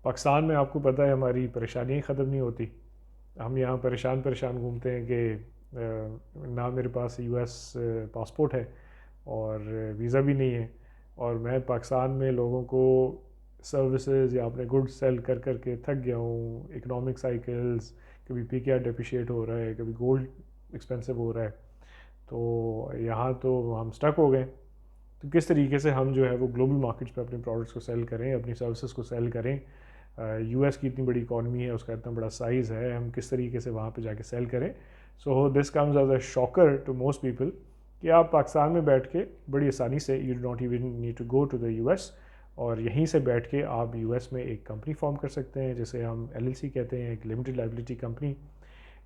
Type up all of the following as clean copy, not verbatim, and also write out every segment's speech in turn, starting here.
پاکستان میں آپ کو پتہ ہے ہماری پریشانیاں ختم نہیں ہوتی. ہم یہاں پریشان گھومتے ہیں کہ نہ میرے پاس یو ایس پاسپورٹ ہے اور ویزا بھی نہیں ہے، اور میں پاکستان میں لوگوں کو سروسز یا اپنے گڈ سیل کر کر کے تھک گیا ہوں. اکنامک سائیکلز، کبھی پی کے آر ڈیپریشیٹ ہو رہا ہے، کبھی گولڈ ایکسپینسو ہو رہا ہے، تو یہاں تو ہم سٹک ہو گئے. تو کس طریقے سے ہم جو ہے وہ گلوبل مارکیٹس پہ اپنے پروڈکٹس کو سیل کریں، اپنی سروسز کو سیل کریں. یو ایس کی اتنی بڑی اکانومی ہے، اس کا اتنا بڑا سائز ہے، ہم کس طریقے سے وہاں پہ جا کے سیل کریں. So this comes as a shocker to most people کہ آپ پاکستان میں بیٹھ کے بڑی آسانی سے you do not even need to go to the U S, اور یہیں سے بیٹھ کے آپ یو ایس میں ایک کمپنی فارم کر سکتے ہیں جسے ہم LLC کہتے ہیں، ایک لمیٹڈ لائبلٹی کمپنی.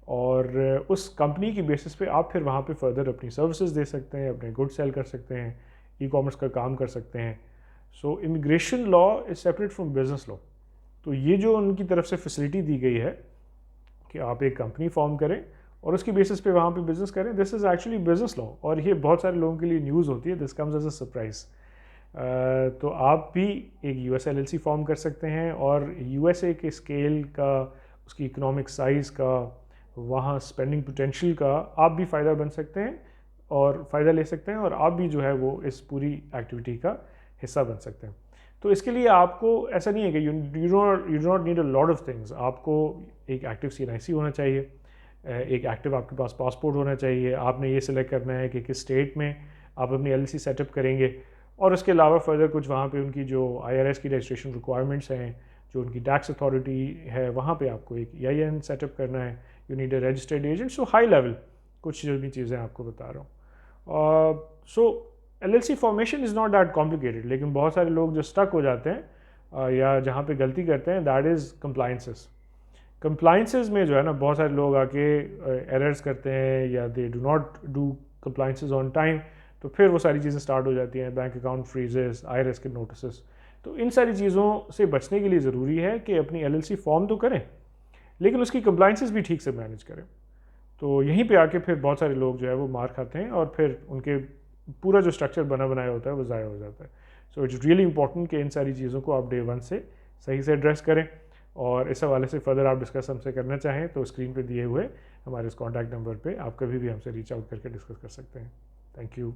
اور اس کمپنی کی بیسس پہ آپ پھر وہاں پہ فردر اپنی سروسز دے سکتے ہیں، اپنے گڈ سیل کر سکتے ہیں، ای کامرس کا کام کر سکتے ہیں. So immigration law is separate from business law. تو یہ جو ان کی طرف سے فیسلٹی دی گئی ہے کہ آپ ایک کمپنی فارم کریں اور اس کی بیسس پہ وہاں پہ بزنس کریں، دس از ایکچولی بزنس لا. اور یہ بہت سارے لوگوں کے لیے نیوز ہوتی ہے، دس کمز ایز اے سرپرائز. تو آپ بھی ایک یو ایس LLC فارم کر سکتے ہیں، اور یو ایس اے کے اسکیل کا، اس کی اکنامک سائز کا، وہاں اسپینڈنگ پوٹینشیل کا آپ بھی فائدہ بن سکتے ہیں اور فائدہ لے سکتے ہیں، اور آپ بھی جو ہے وہ اس پوری ایکٹیویٹی کا حصہ بن سکتے ہیں. تو اس کے لیے آپ کو ایسا نہیں ہے کہ you do not need a lot of things. آپ کو ایک ایکٹیو CNIC ہونا چاہیے، ایک ایکٹیو آپ کے پاس پاسپورٹ ہونا چاہیے. آپ نے یہ سلیکٹ کرنا ہے کہ کس اسٹیٹ میں آپ اپنی LLC سیٹ اپ کریں گے، اور اس کے علاوہ فردر کچھ وہاں پہ ان کی جو IRS کی رجسٹریشن ریکوائرمنٹس ہیں، جو ان کی ٹیکس اتھارٹی ہے، وہاں پہ آپ کو ایک EIN سیٹ اپ کرنا ہے. You need a registered agent. So high level کچھ جو بھی چیزیں آپ کو بتا رہا ہوں. سو LLC formation is not that complicated, لیکن بہت سارے لوگ جو اسٹک ہو جاتے ہیں یا جہاں پہ غلطی کرتے ہیں دیٹ از کمپلائنسز میں جو ہے نا بہت سارے لوگ آ کے ایررز کرتے ہیں یا they do not do compliances on time. تو پھر وہ ساری چیزیں اسٹارٹ ہو جاتی ہیں، بینک اکاؤنٹ فریزز، IRS کے نوٹسز. تو ان ساری چیزوں سے بچنے کے لیے ضروری ہے کہ اپنی LLC فارم تو کریں، لیکن اس کی کمپلائنسز بھی ٹھیک سے مینیج کریں. تو یہیں پہ آ کے پھر بہت سارے لوگ جو ہے وہ مار کھاتے ہیں، اور پھر ان کے پورا جو اسٹرکچر بنا بنایا ہوتا ہے وہ ضائع ہو جاتا ہے. سو اٹس ریئلی امپورٹنٹ کہ ان ساری چیزوں کو آپ ڈے 1 سے صحیح سے ایڈریس کریں. اور اس حوالے سے فردر آپ ڈسکس ہم سے کرنا چاہیں تو اسکرین پہ دیے ہوئے ہمارے اس کانٹیکٹ نمبر پہ آپ کبھی بھی ہم سے ریچ آؤٹ کر کے ڈسکس کر سکتے ہیں. Thank you.